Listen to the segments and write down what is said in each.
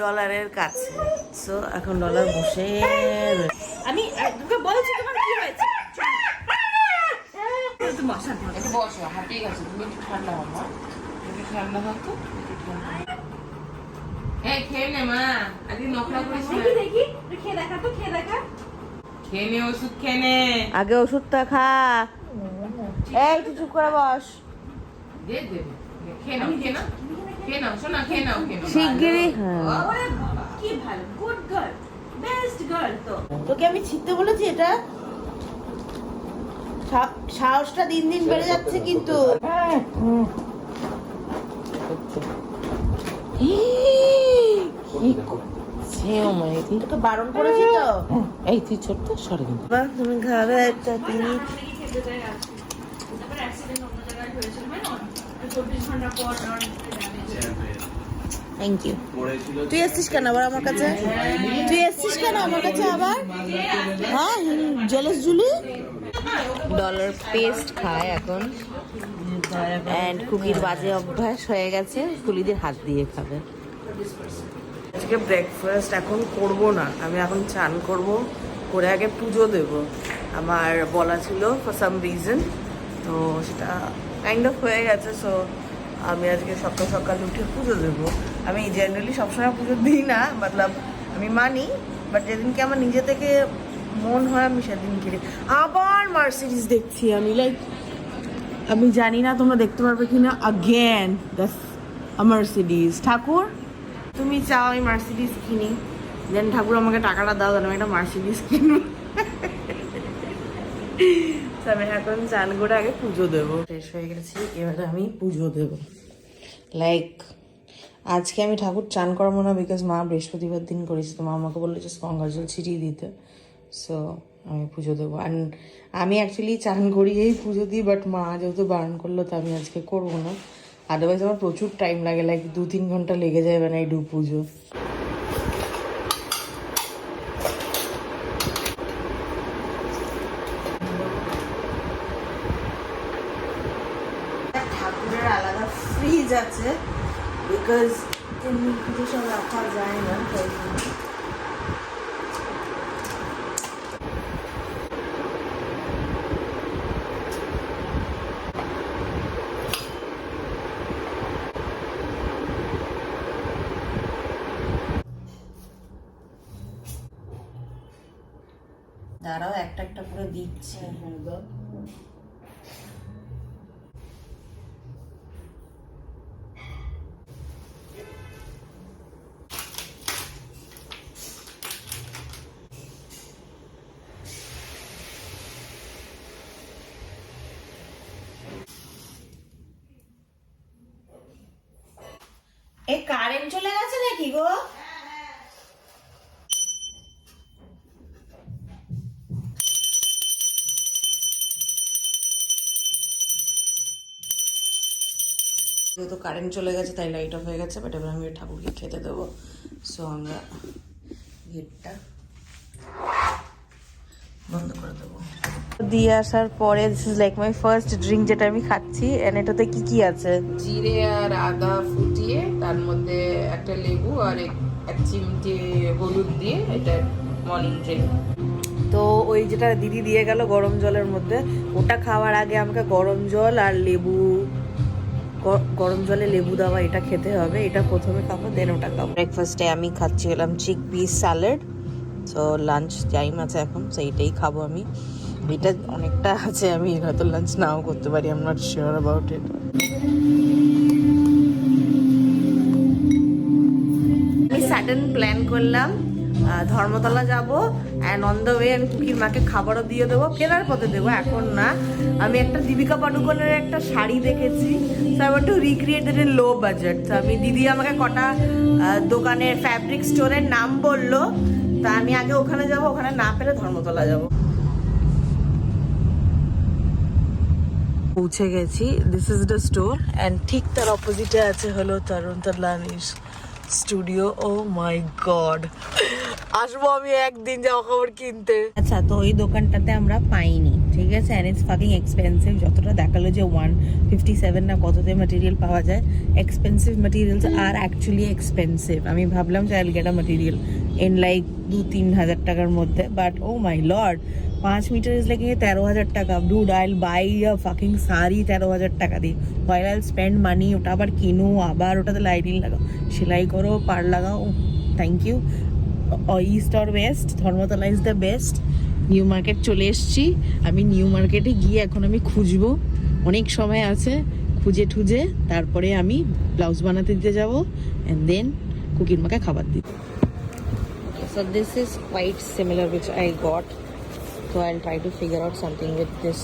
ডলারের কাছে। সো এখন ডলার বসে আমি তোকে বলছি তোমার কি হয়েছে। একটু বসো, হাঁপিয়ে গেছে, তুমি একটু ঠান্ডা হও মা, একটু ঠান্ডা হও তো, এই খেয়ে নে মা, আজকে নখরা করিস না। দেখি খেয়ে দেখা তো, খেয়ে দেখা, খেয়ে নে ওষুধ, খেয়ে নে। আগে ওষুধটা খা। এই তুই চুপ করে বস। দে দে খেয়ে নাও, খেয়ে নাও, খেয়ে নাও শোনা, খেয়ে নাও, খেয়ে নাও শিগগিরই। ওরে বাবা, কি ভালো, গুড গার্ল, বেস্ট গার্ল। তো তোকে আমি ছিটতে বলেছি, এটা সাহসটা দিন দিন বেড়ে যাচ্ছে কিন্তু। তোকে বারণ করেছি তো। এই তুই ছোট্ট সরে কিন্তু তুমি খাবে একটা তুমি। Thank you. তুই এসছিস কেন আবার আমার কাছে? তুই এসছিস কেন আমার কাছে আবার? হ্যাঁ, জেলাস জুলি। ডলার পেস্ট খায় এখন, অ্যান্ড কুকির বাজে অভ্যাস হয়ে গেছে, কুলিদের হাত দিয়ে খাবে। আজকে ব্রেকফাস্ট এখন করব না, আমি এখন চান করব, করে আগে পুজো দেব। আমার বলা ছিল ফর সাম রিজন, তো সেটা কাইন্ড অফ হয়ে গেছে। সো আমি আজকে সকাল সকাল উঠে পুজো দেবো। আমি জেনারেলি সবসময় পুজো দিই না, মতলব আমি মানি, বাট যেদিনকে আমার নিজে থেকে মন হয় আমি সেদিনকে আবার মার্সিডিজ দেখছি। আমি লাইক, আমি জানি না তোমরা দেখতে পারবে কিনা, আগেন দ্যাটস আ মার্সিডিজ। ঠাকুর তুমি চাও আমি মার্সিডিজ কিনি, দেন ঠাকুর আমাকে টাকাটা দাও, দেন আমি একটা মার্সিডিজ কিনি। আমি এখন চান করে আগে পুজো দেবো। ফ্রেশ হয়ে গেছি, এবারে আমি পুজো দেবো। লাইক আজকে আমি ঠাকুর চান করাবো না, বিকজ মা বৃহস্পতিবার দিন করেছে, তো মা আমাকে বললো যে গঙ্গা জল ছিটিয়ে দিতে। সো আমি পুজো দেবো। অ্যান্ড আমি অ্যাকচুয়ালি চান করিয়েই পুজো দিই, বাট মা যেহেতু বারণ করলো তো আমি আজকে করবো না। আদারওয়াইজ আমার প্রচুর টাইম লাগে, লাইক 2-3 ঘন্টা লেগে যায় মানে এই পুজো। ঠাকুরের আলাদা ফ্রিজ আছে, বিকজ এমনি পুজো সব রাখা যায় না, তাই জন্য। দাঁড়াও, একটা একটা করে দিচ্ছে। এই কারেন্ট চলে গেছে নাকি গো? যেহেতু কারেন্ট চলে গেছে তাই লাইট অফ হয়ে গেছে, বাট এবার আমি ঠাকুরকে খেতে দেবো। সো আমরা গেটটা বন্ধ করে দেবো। দিয়ে আসার পরে this is like my first drink, যেটা আমি খাচ্ছি। এন্ড এটাতে কি কি আছে? জিরে আর আদা ফুটিয়ে তার মধ্যে একটা লেবু আর এক চিমটে হলুদ দিয়ে, এটা মর্নিং ড্রিঙ্ক। তো ওই যেটা দিদি দিয়ে গেল গরম জলের মধ্যে, ওটা খাওয়ার আগে আমাকে গরম জল আর লেবু, গরম জলে লেবু দেওয়া এটা খেতে হবে। এটা প্রথমে খাবো, দেন ওটা খাবো। ব্রেকফাস্টে আমি খাচ্ছি হলাম chickpeas salad. So lunch time আছে এখন, সেইটাই খাবো আমি। এটা অনেকটা আছে, আমি হয়তো লাঞ্চ নাও করতে পারি, I am not sure about it. আমি সাডেন প্ল্যান করলাম ধর্মতলা যাব, অ্যান্ড অন দ্য ওয়ে আমি কুকির মাকে খাবারও দিয়ে দেবো, ফেরার পথে দেবো, এখন না। আমি একটা দীপিকা পাডুকোনের একটা শাড়ি দেখেছি, so I want to recreate that in low budget. তো আমি, দিদি আমাকে কটা দোকানের ফ্যাব্রিক স্টোরের নাম বললো, তা আমি আগে ওখানে যাব, ওখানে না পেলে ধর্মতলা যাব। পৌঁছে গেছি, this is the store, and ঠিক তার অপোজিটে আছে হলো তরুণ তলানির স্টুডিও। ও মাই গড, আসবো আমি একদিন জামা কাপড় কিনতে। আচ্ছা, তো ওই দোকানটাতে আমরা পাইনি, ঠিক লেগে গেছে অ্যান্ড ইটস ফাকিং এক্সপেন্সিভ। যতটা দেখালো যে 157 না কততে ম্যাটেরিয়াল পাওয়া যায়, এক্সপেন্সিভ ম্যাটেরিয়ালস আর অ্যাকচুয়ালি এক্সপেন্সিভ। আমি ভাবলাম যে I'll get a material in like 2-3 হাজার টাকার মধ্যে, but oh my lord 5 meter is like 13,000 টাকা। ডুড আইল বাই আ ফাকিং শাড়ি 13,000 টাকা দিয়ে, হোয়াইল আইল স্পেন্ড মানি। ওটা আবার কিনো, আবার ওটাতে লাইটিং লাগাও, সেলাই করো, পার লাগাও। Thank you. East or west, Dharmatala is the best. New market চলে এসেছি। আমি নিউ মার্কেটে গিয়ে এখন আমি খুঁজবো, অনেক সময় আছে, খুঁজে ঠুজে তারপরে আমি ব্লাউজ বানাতে দিতে যাবো অ্যান্ড দেন কুকির মাকে খাবার দিই। So this is quite similar which I got, so I'll try to figure out something with this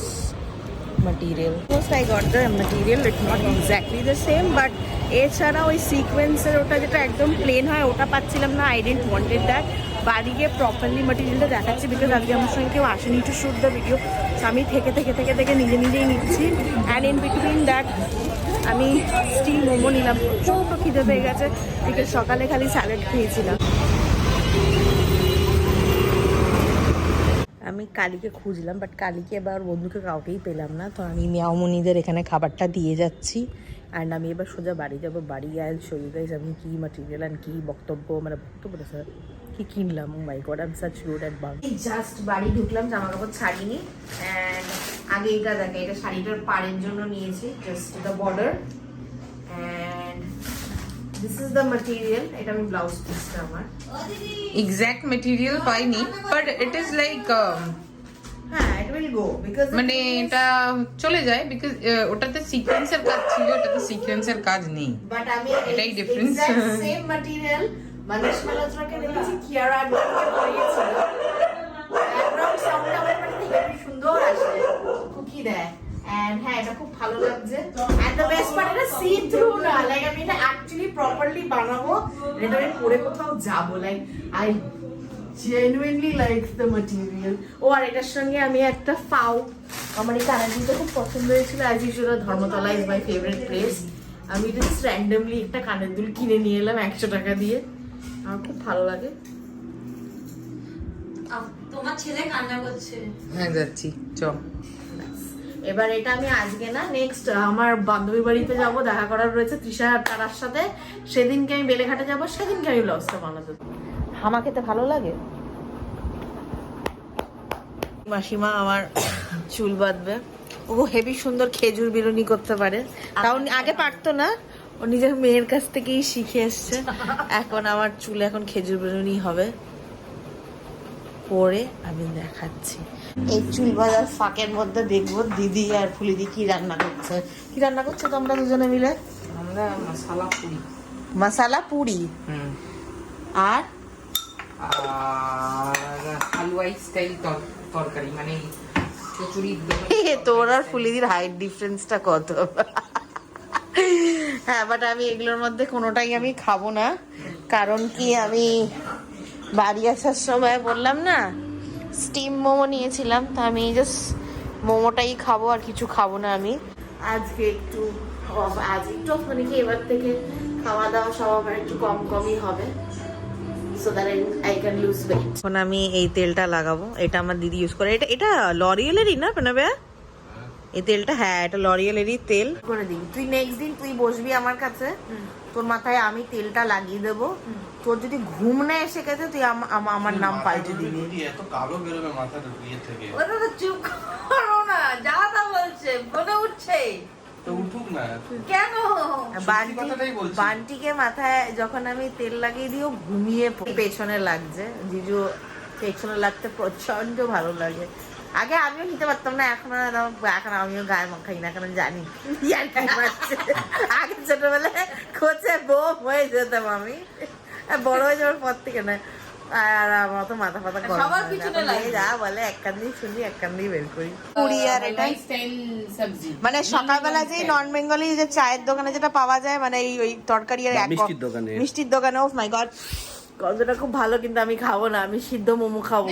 material. First I got the material, it's not exactly the same, but এছাড়া ওই সিকোয়েন্সের ওটা যেটা একদম plane হয় ওটা পাচ্ছিলাম না। I didn't wanted that. বাড়ি গিয়ে প্রপারলি মেটেরিয়ালটা দেখাচ্ছি, বিকজ আজকে আমার সঙ্গে কেউ আসেনি to shoot the video. So আমি থেকে নিজে নিজেই নিচ্ছি। অ্যান্ড ইন বিটুইন দ্যাট আমি স্টিল মোমো নিলাম। প্রচণ্ড খিদে পেয়ে গেছে, বিকজ সকালে খালি স্যালাড খেয়েছিলাম। আমি কালীকে খুঁজলাম, বাট কালীকে এবার বন্ধুকে কাউকেই পেলাম না। তো আমি মিয়ামনিদের এখানে খাবারটা দিয়ে যাচ্ছি অ্যান্ড আমি এবার সোজা বাড়ি যাবো। বাড়ি আইল শো ইউ গাইস আমি কী ম্যাটেরিয়াল অ্যান্ড কী বক্তব্য স্যার কী কিনলাম। Oh my god I am such rude and বাং। জাস্ট বাড়ি ঢুকলাম, জামা কাপড় ছাড়িনি। অ্যান্ড আগে এটা দেখে, এটা শাড়িটার পাড়ের জন্য নিয়েছি, just the border. And this is the material. এটা আমি ব্লাউজ পিসটা আমার এক্সাক্ট মেটেরিয়াল পাইনি, বাট ইট ইজ লাইক হ্যাঁ ইট উইল গো, বিকজ মানে এটা চলে যায়, বিকজ ওটাতে সিকোয়েন্সের কাজ ছিল, এটাতে সিকোয়েন্সের কাজ নেই। বাট আমি এটাই ডিফারেন্স। সেম ম্যাটেরিয়াল মানিশ মালহোত্রাকে দেখেছি, কিয়ারা আডভানিকে পরিয়েছিল। ব্যাকগ্রাউন্ড সাউন্ড আমার মানে খুব সুন্দর আসে, কুকি দেয়। এন্ড হ্যাঁ এটা খুব ভালো লাগছে। এন্ড দ্য বেস্ট পার্ট, এটা সি থ্রু না, লাইক আমি এটা অ্যাকচুয়ালি প্রপারলি বানাবো, এটা আমি পরে কোথাও যাবো। Like I genuinely like the material. ও আর এটার সঙ্গে আমি একটা ফাউ, আমার এই কানের খুব পছন্দ হয়েছিল। As usual Dharmatala is my favourite place. আমি জাস্ট র্যান্ডমলি একটা কানের দুল কিনে নিয়ে এলাম 100 টাকা দিয়ে। আমার খুব ভালো লাগে। তোমার ছেলে কান্না করছে। হ্যাঁ যাচ্ছি, চ। এবার এটা আমি আজকে না, নেক্সট আমার বান্ধবী বাড়িতে যাব, দেখা করার রয়েছে তৃষা আর তারার সাথে। সেদিনকে আমি বেলেঘাটে যাব, সেদিনকে আমি ব্লাউজটা বানাতে। হামা খেতে ভালো লাগে। মাসিমা আমার চুল বাঁধবে। ও হেভি সুন্দর খেজুর বিরুনি করতে পারে, তাও আগে পারতো না, ও নিজের মেয়ের কাছ থেকেই শিখে এসছে। এখন আমার চুল এখন খেজুর বিরুনি হবে, পরে আমি দেখাচ্ছি। এই চুল বাঁধার ফাঁকের মধ্যে দেখবো দিদি আর ফুলিদি কি রান্না করছে। কি রান্না করছো তোমরা দুজনে মিলে? আমরা মশলা পুরি। মশলা পুরি আর হালুয়াই স্টাইল তরকারি, মানে কচুরি। তোর আর ফুলিদির হাইট ডিফারেন্সটা কত? হ্যাঁ, বাট আমি এগুলোর মধ্যে কোনোটাই আমি খাবো না, কারণ কি আমি বাড়ি আসার সময় বললাম না স্টিম মোমো নিয়েছিলাম, তো আমি জাস্ট মোমোটাই খাবো, আর কিছু খাবো না আমি আজকে। একটু মানে কি এবার থেকে খাওয়া দাওয়া সব আবার একটু কমই হবে, so that I can lose weight. এখন আমি এই তেলটা লাগাবো, এটা আমার দিদি ইউজ করে। এটা লরিয়েলেরই না পেনাবে এই তেলটা? হ্যাঁ, এটা লরিয়েলেরই তেল। করে দিই তুই নেক্সট দিন তুই বসবি আমার কাছে, তোর মাথায় আমি তেলটা লাগিয়ে দেবো। তোর যদি ঘুম না এসে গেছে তুই আমার নাম পাল্টে দিবি। এত কালো বেরোবে মাথার ইয়ে থেকে। ওটা তো চুপ করো না, যা তা বলছে বলে উঠছে। তো উঠুক না কেন? কথাটাই বলছি। বান্টিকে মাথায় যখন আমি তেল লাগিয়ে দিও ঘুমিয়ে পেছনে লাগছে। জিজু পেছনে লাগতে প্রচন্ড ভালো লাগে। আগে আমিও নিতে পারতাম না, এখন আমিও গায়ে মাখাই না, এখন জানি আগে ছোটবেলায় খোঁচে বোম হয়ে যেতাম আমি, বড় হয়ে যাওয়ার পর থেকে না। আর আমার তো মাথা ফাথা গরম যা বলে এক কান দিয়ে শুনি এক কান দিয়ে বের করি। পুরি আর এটা মানে সকালবেলা যে নন বেঙ্গলি যে চায়ের দোকানে যেটা পাওয়া যায়, মানে ওই তরকারি আর মিষ্টির দোকানে। ও মাই গড, গন্ধটা খুব ভালো, কিন্তু আমি খাবো না, আমি সিদ্ধ মোমো খাবো।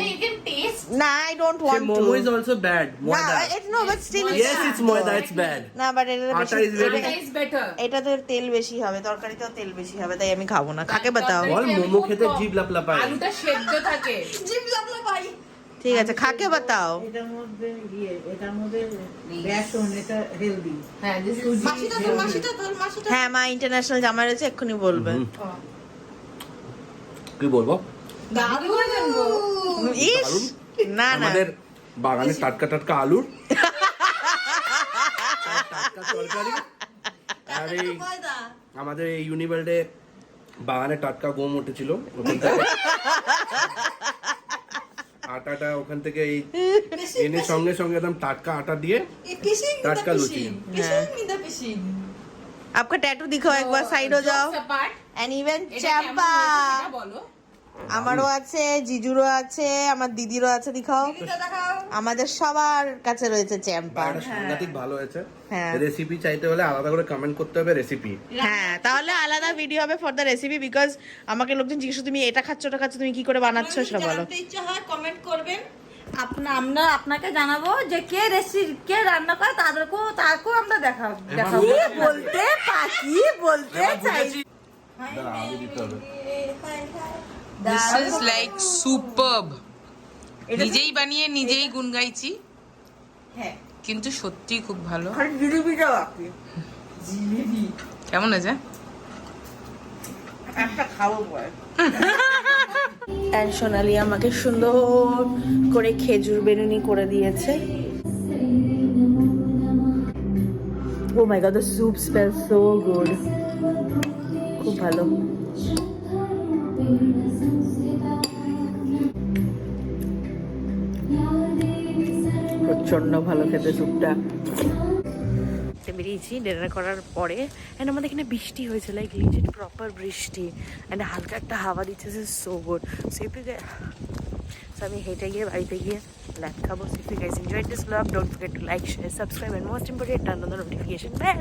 না, I don't want to. Momo is also bad. Moida. No, but still Yes, it's moida. It's bad. না, বাট এটা Atta is very. এটাতে তেল বেশি হবে, তরকারিতেও তেল বেশি হবে, তাই আমি খাবো না। খাকে বাতাও। বল মোমো খেতে জিভ লাপলাপায়। আলুটা সেদ্ধ থাকে। জিভ লাপলাপাই। ঠিক আছে খাকে বাতাও। এটার মধ্যে বেসন, এটা হেলদি। হ্যাঁ যে হ্যাঁ মা ইন্টারন্যাশনাল জামা রয়েছে, এক্ষুনি বলবে। কি বলবো? ইস দারুণ। না না আমাদের বাগানের টাটকা টাটকা আলুর টাটকা তরকারি, আর এই আমাদের এই ইউনিভার্সে বাগানে টাটকা গম উঠেছিল ওখান থেকে আটাটা ওখান থেকে এই এনে সঙ্গে সঙ্গে একদম টাটকা আটা দিয়ে টাটকা লুচি। आपका टैटू दिखाओ एक बार, साइड हो जाओ। एंड इवन चैम्पा বলো আমারও আছে, জিজুরও আছে, আমার দিদিরও আছে, দেখাও। আমাদের সবার কাছে রয়েছে চ্যাম্পা। এটা সাংঘাতিক ভালো হয়েছে। হ্যাঁ। রেসিপি চাইতে হলে আলাদা করে কমেন্ট করতে হবে রেসিপি। হ্যাঁ তাহলে আলাদা ভিডিও হবে ফর দ্য রেসিপি, বিকজ আমাকে লোকজন জিজ্ঞেস করে, তুমি এটা খাচ্ছ ওটা খাচ্ছ, তুমি কি করে বানাচ্ছ সেটা বলো। জানতে ইচ্ছা হয় কমেন্ট করবেন, আমরা আপনাকে জানাবো যে কে রেসিপি কে রান্না করে, তারকেও আমরা দেখাবো। বলতে পাখি বলতে চাই। আলু দিতে হবে। This is like superb. নিজেই বানিয়ে নিজেই গুণ গাইছি, হ্যাঁ কিন্তু সত্যি খুব ভালো। জিলিপিটাও আপনি কেমন আছে? একটা খাবো পরে। অ্যান্ড সোনালি আমাকে সুন্দর করে খেজুর বেরুনি করে দিয়েছে। Oh my god, the soup smells so good, খুব ভালো। প্রচন্ড ভালো খেতে স্যুপটা। বেরিয়েছি ডিনার করার পরে, অ্যান্ড আমাদের এখানে বৃষ্টি হয়েছে, লাইক লিজেট প্রপার বৃষ্টি, অ্যান্ড হালকা একটা হাওয়া দিচ্ছে, সো গুড। সো আমি হেঁটে গিয়ে বাড়িতে গিয়ে ল্যাপ খাবো। So if you guys enjoyed this blog, don't forget to like, share, subscribe, and most important turn on the notification bell.